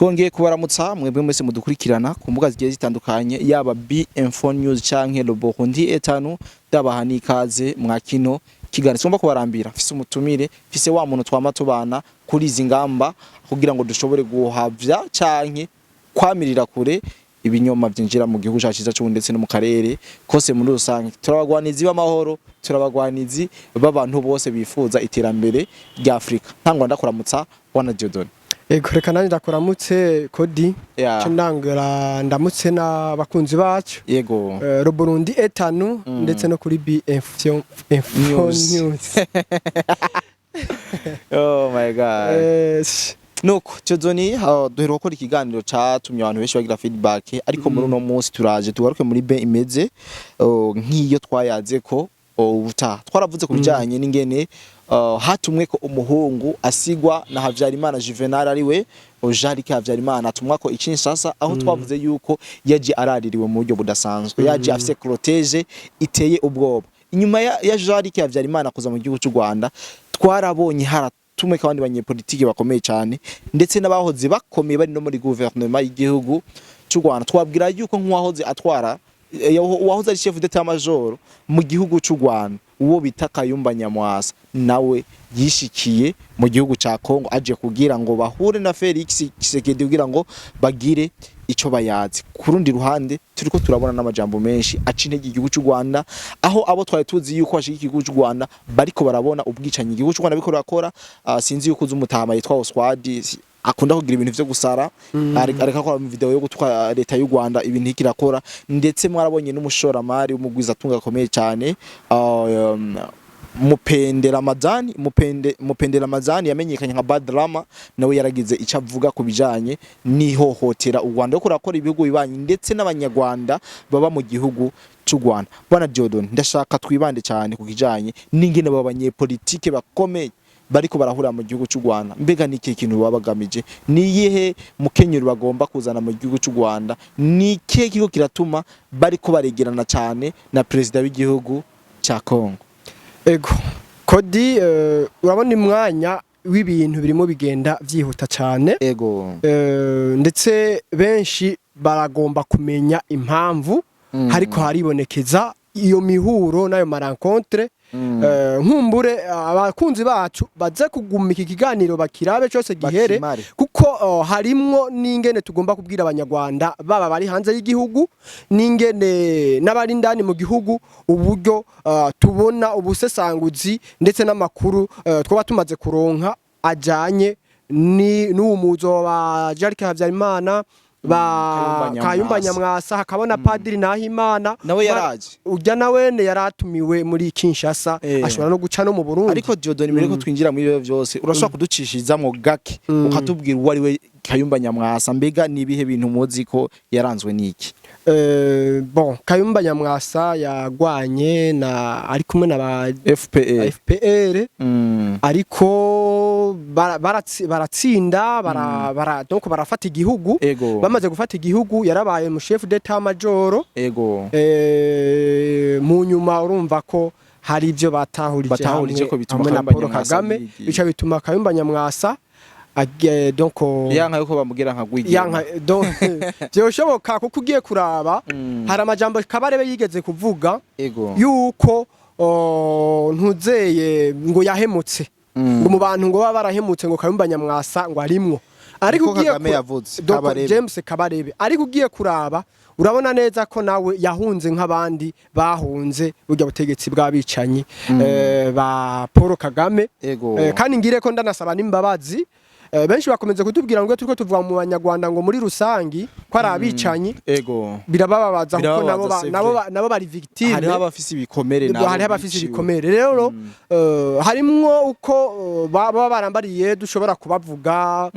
twongeye kubaramutsa mwebwe mwese mudukurikirana ku mbuga zigiye zitandukanye yaba BM4 News canke Le Burundi etanu dabaha nikaze mwakino kiganiro somba kubarambira fise umutumire fise wa muntu twama tubana kuri izi ngamba kugira ngo dushobore guhavya canke kwamirira kure ibinyoma byinjira mu gihugu cyaciza cyo ndetse no mu karere kose muri rusange. Turabagwanizi b'amahoro, turabagwanizi b'abantu bose bifuza iterambere rya Afrika. Ntangwa ndakuramutsa wana Diodone. Ego reka nanje ndakuramutse Kodi. Yeah. Ndangura ndamutse na bakunzi bacu. Yego. Le Burundi etanu ndetse no kuri BM4 News. Oh my god. Nuko Diodone duheruka gukora ikiganiro catumye abantu benshi bagira feedback ariko muri uno munsi turaje tugaruke muri be imeze nk'iyo twayaze ko twaravuze ku bijanye n'ingene hatumwe ko umuhungu asigwa na Havyarimana Juvenal ariwe Jarike Havyarimana atumwa ko Kinshasa aho twavuze yuko yaje araririwe mu buryo budasanzwe yaje afise protege iteye ubwoba. Inyuma ya Jarike Havyarimana kuza mu gihugu cy'u Rwanda twarabonye tumwe kandi banyepolitike bakomeye cyane ndetse n'abahoze bakomeye bari no muri gouvernement y'igihugu cy'u Rwanda. Twabwira yuko nk'uwahoze atwara uwahoze ari chef d'état major mu gihugu cy'u Rwanda uwo bita Kayumba Nyamwasa nawe yishikiye mu gihugu ca Kongo aje kugira ngo bahure na Felix Tshisekedi kugira ngo bagire ico bayazi. Kurundi ruhande turiko turabona n'amajambo menshi acintege igihugu cy'u Rwanda aho abo twari tuzi yuko ashiki igihugu cy'u Rwanda bariko barabona ubwicanyi igihugu cy'u Rwanda biko rakora. Sinzi yuko uzumutama yitwa Oswald akunda kugira ibintu vyo gusara areka akora mu video yo gutwa leta y'u Rwanda ibintu ikirakora ndetse mwarabonye n'umushoramari w'umugwiza atunga komeye cyane Mupende Ramazani yamenyekanye nka Badrama nawe yaragize ico avuga ku bijanye n'ihohotera u Rwanda ko rakora ibihugu bibanyi ndetse n'abanyarwanda baba mu gihugu cy'u Rwanda. Bwana Diodone ndashaka twibande cyane ku kijanye n'ingene b'abanyepolitike bakomeye bariko barahura mu gihugu cy'u Rwanda. Mbega niki kintu babagamije niyihe mukenyero bagomba kuzana mu gihugu cy'u Rwanda niki kiko kiratuma bariko baregerana cyane na president w'igihugu cya Kongo? Ego Kodi urabona imwanya w'ibintu birimo bigenda vyihuta cyane. Ego ndetse benshi baragomba kumenya impamvu hariko haribonekeza iyo mihuro nayo marankontre. Nkumbure abakunzi bacu baze kugumika ikiganiro bakirabe cyose gihere kuko harimwo n'ingene tugomba kubwira abanyarwanda baba bari hanze y'igihugu n'ingene n'abari ndani mu gihugu uburyo tubona ubusesanguzi ndetse n'amakuru twaba tumaze kuronka ajanye n'umuzo wa Jarike Havyarimana Kayumba Nyamwasa hakabona Padiri Nahimana nawe yaraje ujya nawe yaratumiwe muri Kinshasa ashobora no guca no mu Burundi. Ariko Diodone mbere ko twinjira muri byo byose urashobora kuducishizamo gake ukatubwira uwo ari we Kayumba Nyamwasa mbega nibihe bintu muzi ko yaranzwe niki? Bon Kayumba Nyamwasa yagwanye na ari kumwe na ba FPR ariko baratsinda donc barafata igihugu. Bamaze gufata igihugu yarabaye mu chef d'état major. Mu nyuma urumva ko hari ivyo batahurije ko bituma Kagame bica bituma Kayumba Nyamwasa donc yanka yuko bamugira nka gwigi yanka donc byoshoboka kuko ugiye kuraba hari amajambo Kabarebe yigeze kuvuga yuko ntuzeye ngo yahemutse ngo mu bantu ngo baba barahemutse ngo Kayumba Nyamwasa ngo arimwo ariko ugiye James Kabarebe ariko ugiye kuraba urabona neza ko nawe yahunze nk'abandi bahunze burya butegetsi bw'abicanyi ba Paul Kagame. Kandi ngire ko ndanasaba n'imbabazi benshi bakomeze kutubwira ngo turiko tuvuga mu banyarwanda ngo muri rusangi ko ari abicanyi. Birababaza kuko nabo bari victime hari abafisi ibikomere nabo hari abafisi ibikomere rero harimwo uko baba barambariye dushobora kubavuga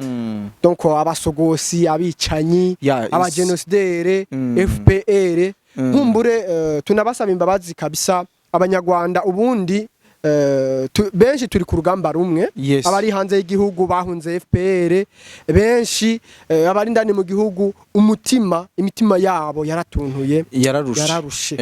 donc abasogosi abicanyi abagenocidere FPR nkumbure tunabasaba imbabazi kabisa abanyarwanda ubundi benshi turi ku rugamba rumwe. Abari hanze y'igihugu bahunze FPR benshi abari ndani mu gihugu imitima yabo yaratuntuye yararushe.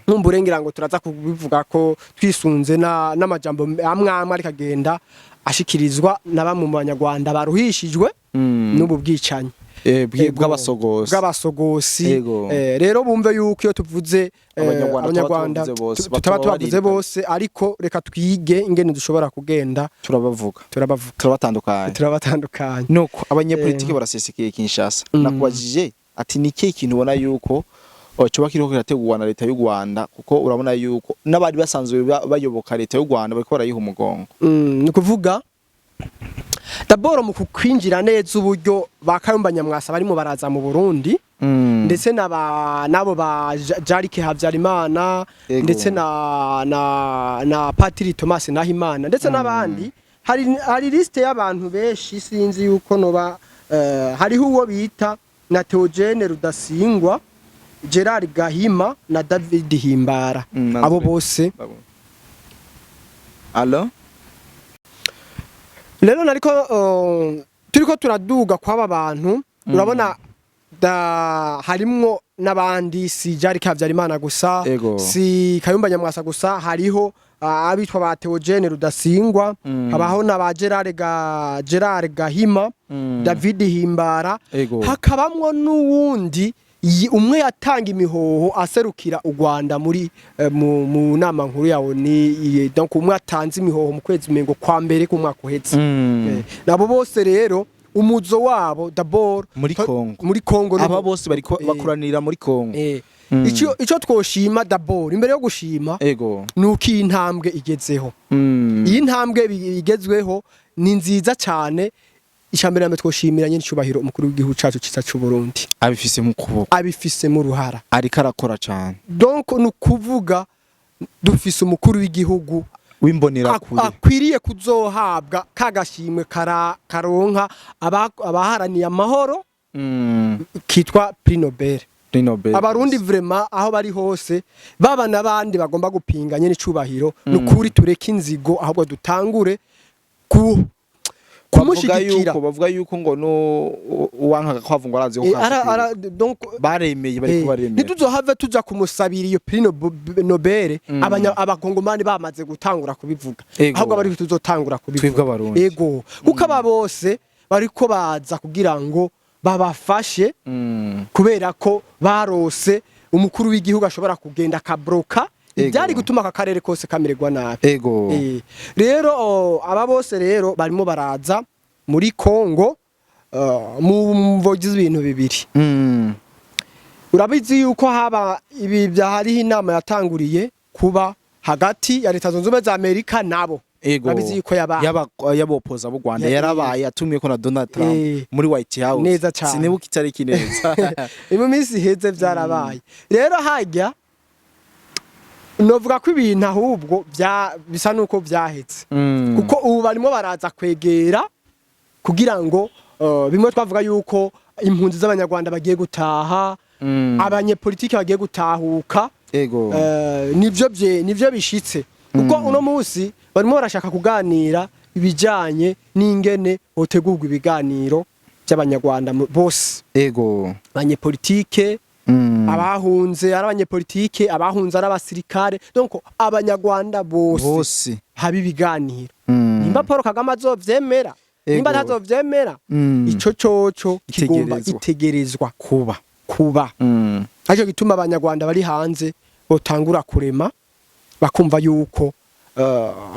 Nkumbure ngira ngo turaza kubivuga ko twisunze n'amajambo amwe ariko agenda ashikirizwa na bamwe mu banyarwanda baruhishijwe n'ubu bwicanyi bw'abasogosi. Rero bumve yuko iyo tuvuze abanyarwanda tutaba tubavuze bose, ariko reka twige ingene dushobora kugenda turabatandukanye. Nuko abanyepolitiki barasesikiye Kinshasa. Nakubajije ati ni kihe kintu ubona yuko coba kiriko kirategurwa na leta y'u Rwanda, kuko urabona yuko n'abari basanzwe bayoboka leta y'u Rwanda bariko barayiha umugongo. Ni kuvuga d'abord mu kukwinjira neza uburyo bakayumba Nyamwasa barimo baraza mu Burundi, ndetse nabo ba Jarike Habyarimana, ndetse na Patiri Thomas Nahimana, ndetse n'abandi. Hari liste y'abantu benshi sinzi yuko noba hariho uwo bita na Theogene Rudasingwa, Gerard Gahima na David Himbara. Abo bose Allo rero nariko turiko turaduga kw'aba bantu, urabona harimwo n'abandi, si Jarike Habyarimana gusa, si Kayumba Nyamwasa gusa, hariho abitwa ba Theogene Rudasingwa, habaho na ba Gerard Gahima, David Himbara, hakabamwo n'uwundi umwe yatanga imihoho aserukira u Rwanda muri mu nama nkuru yawo, ni donc umwe atanze imihoho mu kwezi mengo kwa mbere ku mwaka uhetse. Nabo bose rero umuzo wabo d'abord muri Kongo aba bose bariko bakuranira muri Kongo. Ico twoshima d'abord imbere yo gushima nuko intambwe igezeho. Iyi ntambwe igezweho ni nziza cyane. Ishambere namwe twoshimira nyine cyubahiro umukuru w'igihugu cacu ciza cy'u Burundi, abifise mu kuboko, abifise mu ruhara, ariko arakora cyane. Donc nukuvuga dufise umukuru w'igihugu w'imbonera kure akwiriye kuzohabwa kagashimwe karonka abaharaniye amahoro, kitwa Prix Nobel. Abarundi vraiment aho bari hose, baba nabandi bagomba gupinga nyine cyubahiro, nukuri tureke inzigo, ahubwo dutangure kumushigikira. Bavuga yuko ngo no uwanka kwavu ngo arazi donc baremeye bari kubaremeye, nituzohave tuja kumusabira iyo Prix Nobel, abakongomani bamaze gutangura kubivuga, ahubwo bari tuzotangura kubivuga. Yego, kuko aba bose bariko baza kugira ngo babafashe, kubera ko barose umukuru w'igihugu ashobora kugenda kabroka ibyari gutuma aka karere kose kamererwa nabi. Rero aba bose rero barimo baraza muri Kongo mu mvogize ibintu bibiri. Urabizi yuko haba ibi byahariho inama yatanguriye kuba hagati ya Leta Zunze Ubumwe za Amerika nabo. Urabizi yuko yabopoza b'u Rwanda yarabaye yatumye ko na Donald Trump muri White House. Sinibuka itariki neza. Mu minsi heze byarabaye. Rero hajya novuga ko ibintu ahubwo bisa nuko byahetse, kuko ubu barimo baraza kwegera kugira ngo bimwe twavuga yuko impunzi z'abanyarwanda bagiye gutaha, abanyepolitiki bagiye gutahuka, nivyo bishitse, kuko uno munsi barimo barashaka kuganira ibijanye n'ingene hotegurwa ibiganiro by'abanyarwanda bose, abanyepolitike, abahunze ari abanyepolitike, abahunze ari abasirikare, donc abanyarwanda bose habi biganiro. Nimba Paul Kagame azovyemera, nimba ntazovyemera, ico coco kigomba itegerezwa kuba. Aje gituma abanyarwanda bari hanze botangura kurema, bakumva yuko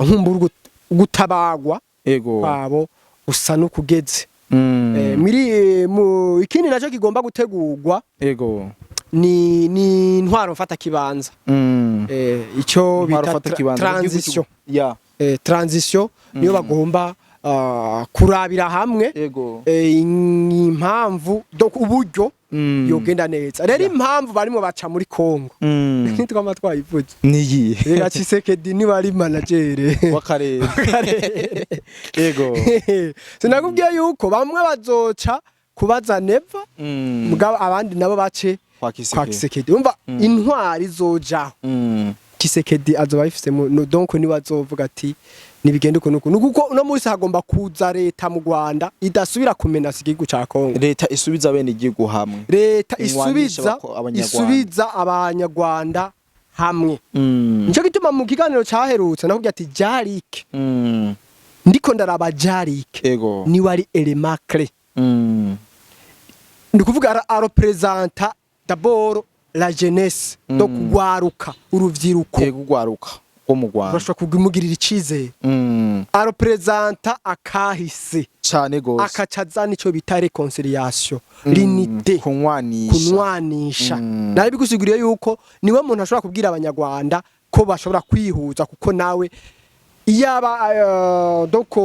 nkumbura gutabagwa kwabo usa n'ukugeze. Muri ikindi naco kigomba gutegurwa ni intwaro mfata kibanza, ico bita transition. Transition niyo bagomba kurabira hamwe impamvu, donc uburyo yogenda neza. Rero impamvu barimo baca muri Kongo nitwama twayivuze niyi rega Tshisekedi ni bari manager w'akarere. Sinakubwiye yuko bamwe bazoca kubaza Neva, mugabo abandi nabo bace kwa Tshisekedi. Umva intwari zojaho, Tshisekedi azoba ifise donc ni bazovuga ati nibigende uko nuko no munsi hagomba kuza leta mu Rwanda idasubira kumenasa igihugu ca Kongo. Leta isubiza bene igihugu hamwe, leta isubiza abanyarwanda hamwe. Nico gituma mu kiganiro caherutse nakubwiye ati Jarike ndiko ndaraba Jarike ego ni wari element clé ndi kuvuga representa d'abord la jeunesse do kugwaruka uruvyiruko ego gwaruka wo mu Rwanda urashobora kugumugirira icizere representa akahise cyane gose akacazana ico bita reconciliation l'unité kunwanisha nawe bigusiguriye yuko niwe muntu ashobora kubwira abanyarwanda ko bashobora kwihuza kuko nawe iyaba doko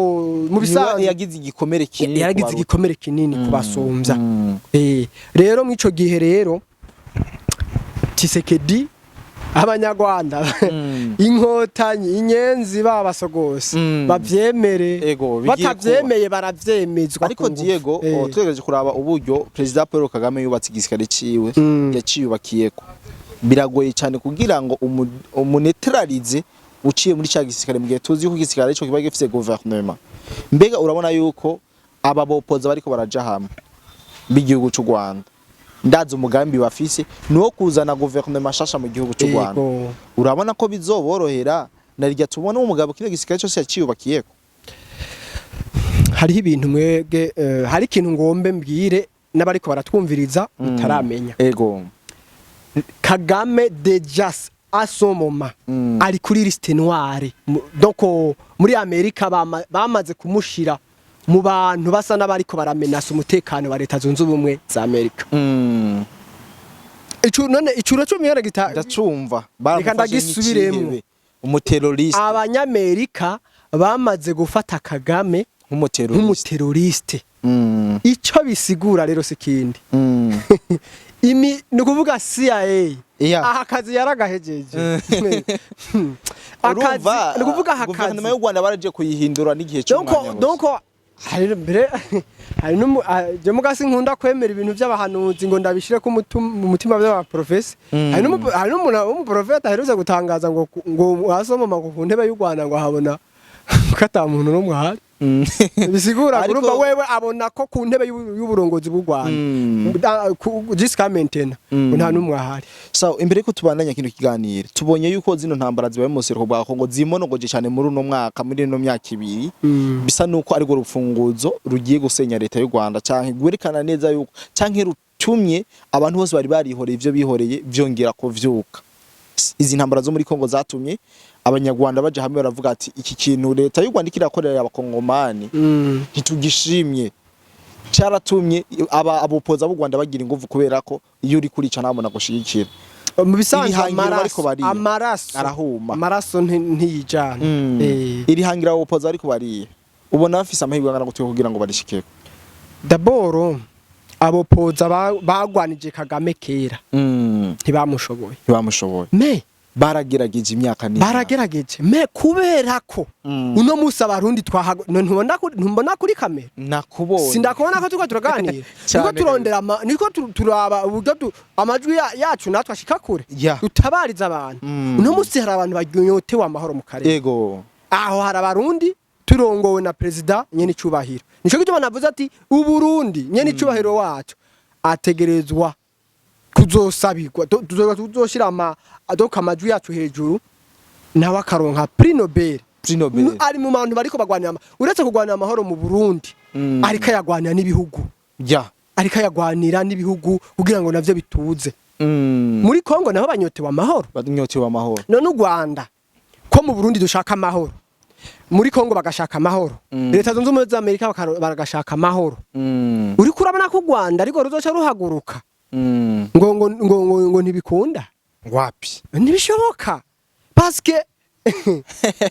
mu bisanzwe yagize igikomere kinini kubasumbya rero mwico gihe rero Tshisekedi abanyarwanda inkotanyi inyenzi babasogose bavyemere batavyemeye baravyemezwa ariko Diego twegereje kuraba uburyo president Paul Kagame yubatse igisirikare ciwe yaciyubakiyeko biragoye cyane kugira ngo umuneutralize uciye muri cya gisirikare mu gihe tuzi ko igisirikare cyo kiba gifite gouvernement mbega urabona yuko aba bopoza bariko baraja hamwe b'igihugu cy'u Rwanda ndaza umugambi bafise no kuzana gouvernement shasha mu gihugu cy'u Rwanda urabona ko bizoborohera narijya tubona umugabo kino gisirikare cyose yaciyubakiyeko hari ibintu mwege hari ikintu ngombe mbwire n'abariko baratwumviriza mutaramenya ego Kagame dejas asomoma ari kuri liste noire donc muri Amerika bamaze kumushira mu bantu basa n'abariko baramenasa umutekano wa leta zunze ubumwe za Amerika icuro cyo mihera gita ndacumva ndagisubiremo umuterroriste abanyamerika bamaze gufata Kagame nk'umuterroriste ico bisigura rero sikindi nukuvuga CIA aha kazi yaragahejeje akazi nukuvuga hakazi guverinoma y'u Rwanda baraje kuyihindura n'igihe cy'umwanya donc hari mbere hari je mugasi nkunda kwemera ibintu by'abahanuzi ngo ndabishire ko umutima by'aba professor hari n'umuntu w'umuprofeta aheruze gutangaza ngo wasoma ku ntebe y'u Rwanda ngo habona kata muntu n'umwe hari bisigura urumva wewe abona ko ku ntebe y'uburongozi bw'u Rwanda jusqu'à maintenant nta numwe ahari so imbere ko tubandanya kino kiganiro tubonye yuko zino ntambara zibaye mu Sereko bwa Kongo zimonogoje cyane muri uno mwaka muri no myaka ibiri bisa nuko ari go rufunguzo rugiye gusenya leta y'u Rwanda canke gwerekana neza yuko canke rutumye abantu bose bari barihoreye ivyo bihoreye vyongera ko vyuka izi ntambara zo muri Kongo zatumye abanyarwanda baje hamwe baravuga ati iki kintu leta y'u Rwanda kirakorera abakongomani ntitugishimye cyaratumye abopoza b'u Rwanda bagira ingufu kubera ko iyo uri kurica nabona gushigikira mu bisanzwe amaraso arahuma amaraso ntiyijana iri hangira abopoza ariko bariye ubona bafise amahirwe angana gutyo kugira ngo barishikeko d'abord abopoza bagwanije Kagame kera ntibamushoboye me baragerageje imyaka ni baragerageje me kubera ko uno musa barundi ntubona kuri kamera nakubonye sindakubona ko tuko turaganira niko turondera niko turaba uburyo amajwi yacu natwe ashika kure tutabariza abantu uno musi hari abantu bagnyotewe amahoro mu karere yego aho hari abarundi turongowe na president nyene cubahiro nico gituma navuze ati uburundi nyene cubahiro wacu ategerezwa kuzosabirwa tuzoshira adoka amajwi yacu hejuru nawe akaronka prix Nobel ari mu bantu bariko bagwanira uretse kugwanira amahoro mu Burundi ariko yagwanira n'ibihugu ariko yagwanira n'ibihugu kugira ngo navyo bituze muri Kongo naho banyotewe amahoro none u Rwanda ko mu Burundi dushaka amahoro muri Kongo bagashaka amahoro leta zunze ubumwe za Amerika bagashaka amahoro uri kurabona ko u Rwanda ariko ruzoca ruhaguruka ngo ntibikunda wapi ntibishoboka paske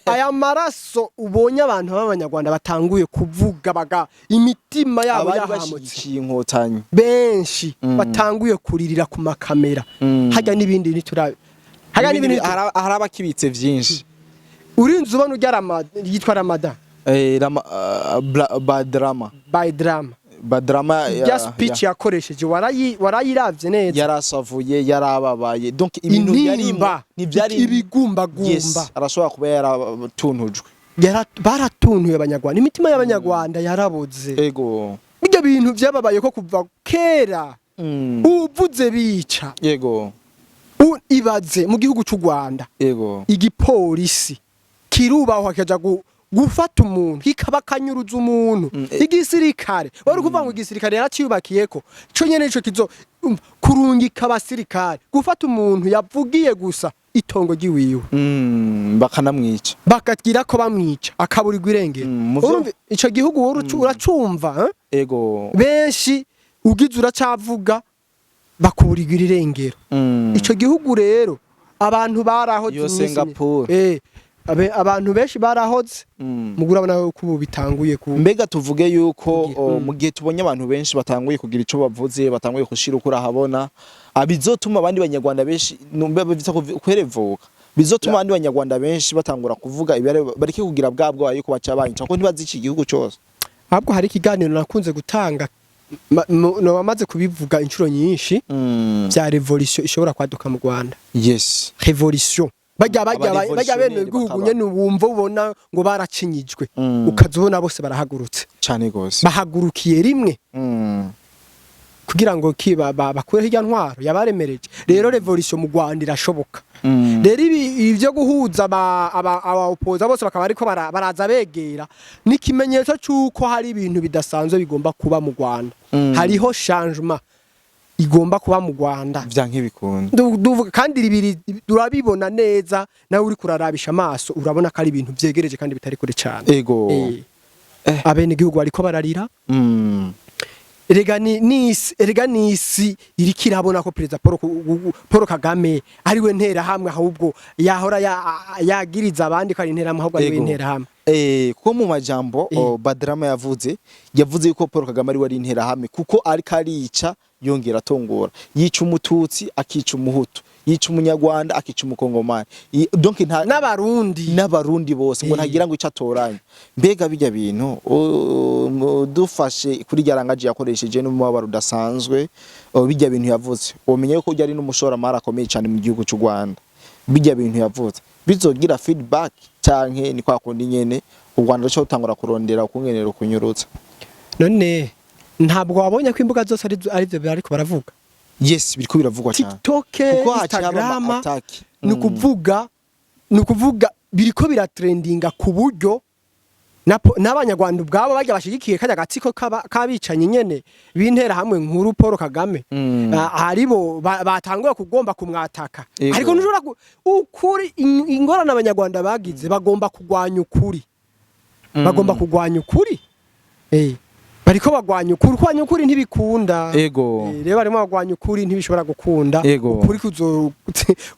aya maraso ubonye abantu b'abanyarwanda batanguye kuvuga baga imitima yabo yahamutse inkotanyi benshi batanguye kuririra ku makamera hajya n'ibindi niturabe hajya n'ibindi haraba kibitse vyinshi urinze ubona ujya yitwa Ramadan Badrama ya speech yakoresheje warayiravye neza yarasavuye yarababaye donc ibintu yarimba nivyari ibigumba arashobora kuba yaratunujwe baratuntuye abanyarwanda imitima y'abanyarwanda yaraboze yego bijya bintu byababaye ko kuva kera uvuze bica yego ibaze mu gihugu cy'u Rwanda yego igipolisi kirubaho akaja gufata umuntu kikabakanyuruza umuntu igisirikare wari kuvuga ngo igisirikare yaraciyubakiyeko cyo nyene ico kizo kurungika abasirikare gufata umuntu yavugiye gusa itongo giwiwe bakanamwica bakagira ko bamwica akaburirwa irengero urumva ico gihugu uracumva ego benshi ugize uracavuga bakuburirwa irengero ico gihugu rero abantu barahoze yo Singapore abantu benshi barahoze mugura abana ko ubu bitanguye ku mbega tuvuge yuko mu gihe tubonye abantu benshi batanguye kugira ico bavuze batanguye kushira ukura habona abizotuma abandi banyarwanda benshi numbe bivita kwerevuka bizotuma abandi banyarwanda benshi batangura kuvuga bareke kugira bwabwo yuko baca banyica ko ntibazi iki gihugu cyose ahubwo hari ikiganiro nakunze gutanga no bamaze kubivuga inshuro nyinshi bya revolution ishobora kwaduka mu Rwanda yes revolution bajya bene guhugu nyene ubumva ubona ngo baracinyijwe ukazobona bose barahagurutse cyane gose bahagurukiye rimwe kugira ngo bakure hirya ntwaro yabaremereje rero revolution mu Rwanda irashoboka rero ibyo guhuza aba opoza bose bakaba ariko baraza begera n'ikimenyetso cyuko hari ibintu bidasanzwe bigomba kuba mu Rwanda hariho changement igomba kuba mu Rwanda vyankibikunda kandi ibiri durabibona neza nawe uri kurarabisha amaso urabona ko ari ibintu vyegereje kandi bitari kure cyane ego abene gihugu bariko bararira erega nisi iri kirabona ko president Paul Kagame ari we ntera hamwe ahubwo yahora yagiriza abandi ko ari ntera hamwe ahubwo ari we ntera hamwe kuko mu majambo Badrama yavuze yuko Paul Kagame ari we ari ntera hamwe kuko ari karica yongera atongora yica umututsi akica umuhutu yica umunyarwanda akica umukongomani donc n'abarundi bose ngo ntagira ngo icatoranye mbega bijya bintu dufashe kuri ryarangaje yakoresheje n'umubabaro udasanzwe bijya bintu yavuze umenye ko byari n'umushora akomeye cyane mu gihugu cy'u Rwanda bijya bintu yavuze bizogira feedback canke ni kwa kundi nyene u Rwanda cyo utangura kurondera ukungenera kunyurutsa none ntabwo wabonye ko imbuga zose ari byo ariko baravuga yes biriko biravugwa cyane TikTok Instagram ni kuvuga biriko biratrendinga ku buryo n'abanyarwanda ubwabo bajya bashigikiye kajya gatsiko kabicanye nyene bintera hamwe nkuru Paul Kagame haribo batanguye kugomba kumwataka ariko nujura ukuri ingorana abanyarwanda bagize bagomba kugwanya ukuri bariko bagwanya ukuri ntibikunda rero barimo bagwanya ukuri ntibishobora gukunda ukuri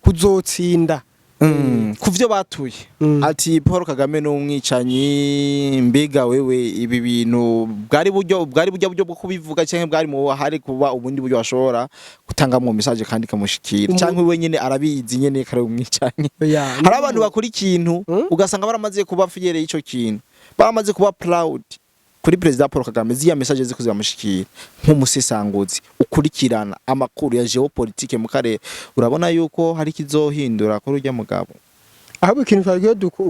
kuzotsinda kuvyo batuye ati Paul Kagame n'umwicanyi mbega wewe ibi bintu bwari buryo bwo kubivuga cyangwa bwari mu hari kuba ubundi buryo bashobora gutanga mu message kandi kamushikira cyangwa we nyene arabizi nyene kare umwicanyi hari abantu bakora ikintu ugasanga baramaze kuba fiyereye ico kintu baramaze kuba proud kuri president Paul Kagame ziya message zikuze bamushikira nk'umusesanguzi ukurikirana amakuru ya geopolitique mu karere urabona yuko hari kizohindura kuri urya mugabo ahubwo ikintu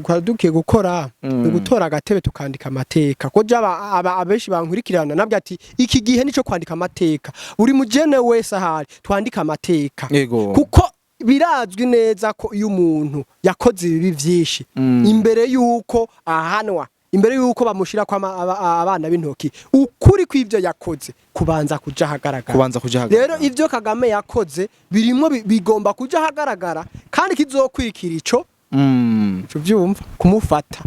twadukiye gukora gutora agatebe tukandika amateka ko abenshi bankurikirana nabyo ati iki gihe nico kwandika amateka uri mujene wese ahari twandika amateka kuko birazwi neza ko iyo umuntu yakoze ibi byinshi imbere yuko ahanwa imbere yuko bamushira kwa abana b'intoki ukuri kw'ivyo yakoze kubanza kuja hagaragara rero ivyo Kagame yakoze birimo bigomba kuja hagaragara kandi kizokwirikira ico byumva kumufata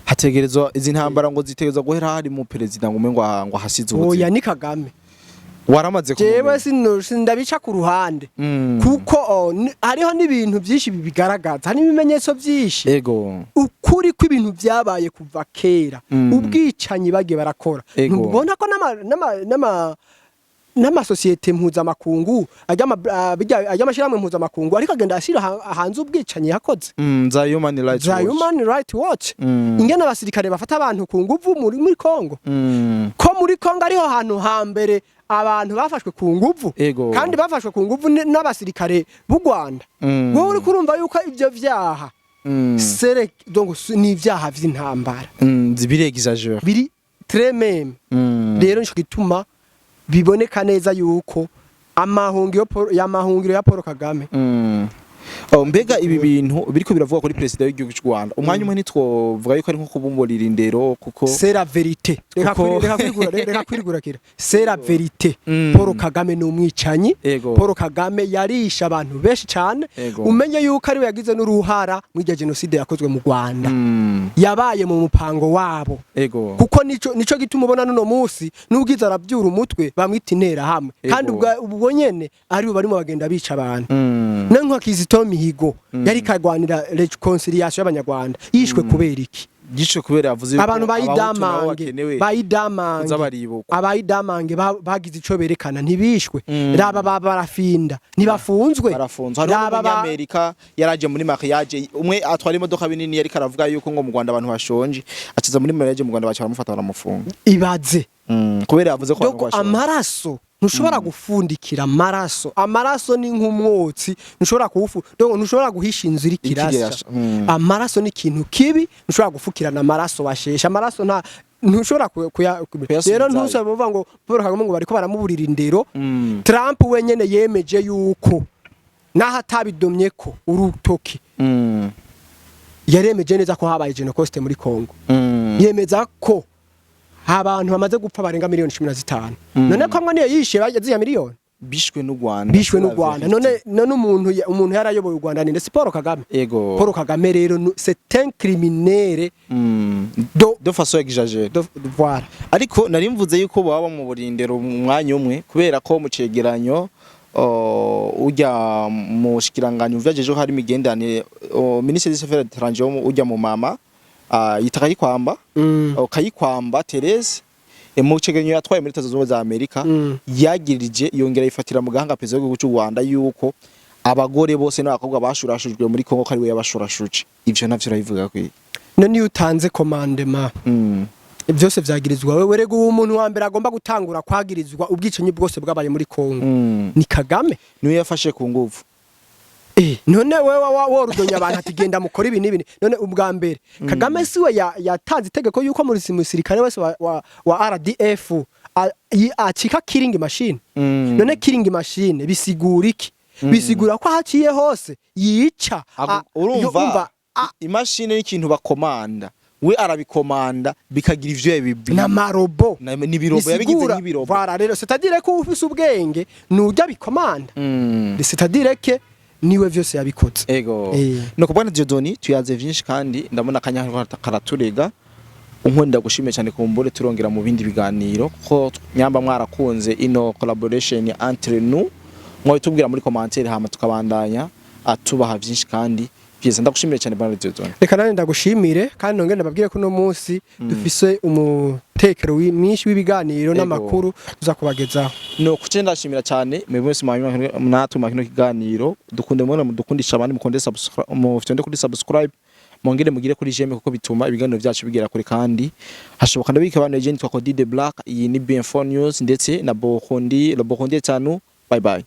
hategerezwa izi ntambara ngo zitegerezwa guhera hari mu president ngo hasize ubutsi oya ni Kagame waramaze jewe sindabica ku ruhande kuko hariho n'ibintu byinshi bibigaragaza hari ibimenyetso byinshi ukuri kw'ibintu byabaye kuva kera ubwicanyi bagiye barakora ubona ko n'amasosiyete mpuzamakungu ajy'amashyirahamwe mpuzamakungu ariko agenda ashyira hanze ubwicanyi yakoze za Human Rights Watch ingene abasirikare bafata abantu ku nguvu muri Kongo ko muri Kongo ariho hantu hambere abantu bafashwe ku nguvu kandi bafashwe ku nguvu n'abasirikare b'u Rwanda wowe uri kurumva yuko ivyo vyaha donc ni ivyaha vy'intambara birexagere biri très même rero nico gituma biboneka neza yuko amahungiro ya Paul Kagame mbega ibi bintu biriko biravuga kuri president w'igihugu cy'u Rwanda umwanya umwe nitwovuga yuko ari nko kubumburira indero kuko c'est la vérité reka kwirigura kira c'est la vérité Paul Kagame ni umwicanyi Paul Kagame yarisha abantu benshi cyane umenye yuko ari we yagize n'uruhara mu gihe genocide yakozwe mu Rwanda yabaye mu mupango wabo kuko nico gituma ubona nuno munsi n'ubwiza arabyura umutwe bamwita intera hamwe kandi ubwo nyene ari bari mu bagenda bica abantu nanko Kizito Mihigo yari kagwanira reconciliation y'abanyarwanda yishwe kubera iki gico kubera yavuze yuko abantu bayidamange bagize ico berekana ntibishwe raba barafinda ntibafunzwe raba Amerika yaraje muri mariage umwe atwara imodoka binini yari karavuga yuko ngo mu Rwanda abantu bashonje aciza muri mariage mu Rwanda bacha bamufata baramufunga ibaze kubera yavuze ko abantu bashonje amaraso ntushobora gufundikira amaraso ni nk'umwotsi ntushobora ntushobora guhisha inzira ikirasa amaraso ni ikintu kibi ntushobora gufukirana amaraso washesha amaraso ntushobora rero ntushobora kuvuga ngo Paul Kagame ngo bariko baramuburira indero Trump wenyene yemeje yuko naho atabidomye ko urutoki yaremeje neza ko habaye genocide muri Congo yemeza ko abantu bamaze gupfa barenga miliyoni 15 none ko niyo yishe bagiye miliyoni bishwe n'u Rwanda none umuntu yarayoboye u Rwanda ni Paul Kagame Paul Kagame rero c'est un criminel de façon exagérée voilà ariko nari mvuze yuko baba mu burindero umwanya umwe kubera ko mu cegeranyo ujya mu shikiranganya uvyajeje hari migendane ministre des affaires étrangères ujya mu mama yitaka Kayikwamba Therese mu cegeranyo yatwaye muri Leta Zunze Ubumwe za Amerika yagirije yongera yifatira mu gahanga president w'igihugu cy'u Rwanda yuko abagore bose n'abakobwa bashurashujwe muri Kongo kari we yabashurashuje ivyo navyo rabivuga kwi none utanze commandement byose vyagirizwa wewe rego umuntu wa mbere agomba gutangura kwagirizwa ubwicanyi bwose bwabaye muri Kongo ni Kagame niwe yafashe ku nguvu none wewe worudonya abantu atigenda mukora ibi nibini none ubwa mbere Kagame siwe yatanze itegeko yuko muri musirikare wese wa RDF acika killing machine none killing machine bisigura iki bisigura ko haciye hose yica urumva imashine n'ikintu bakomanda we arabikomanda bikagira ivyo yabibi na marobo ni birobo yabigize nk'ibirobo voilà rero c'est-à-dire ko ufise ubwenge nujya bikomanda c'est-à-dire que niwe vyose yabikoze no kubwana Dieudonné tuyaze vyinshi kandi ndabona kanya karaturega unkunda gushimira cyane kumbure turongera mu bindi biganiro ko nyamba mwarakunze ino collaboration entre nous mwe tubwira muri commentaire hama tukabandanya atubaha vyinshi kandi byiza ndagushimire cyane bwana Dieudonné reka nane ndagushimire kandi nongera nababwire ko no munsi dufise umutekero mwinshi w'ibiganiro n'amakuru tuzakubagezaho no kuce ndashimira cyane mwese mwatuma kino kiganiro dukunde mwana mudukundisha abandi mukonde subscribe mongere mugire kuri jeme kuko bituma ibiganiro byacu bigera kuri kandi hashoboka ndabika abantu agent twa Cody the Black iyi ni BM4 News ndetse na Bohondi 5 bye bye.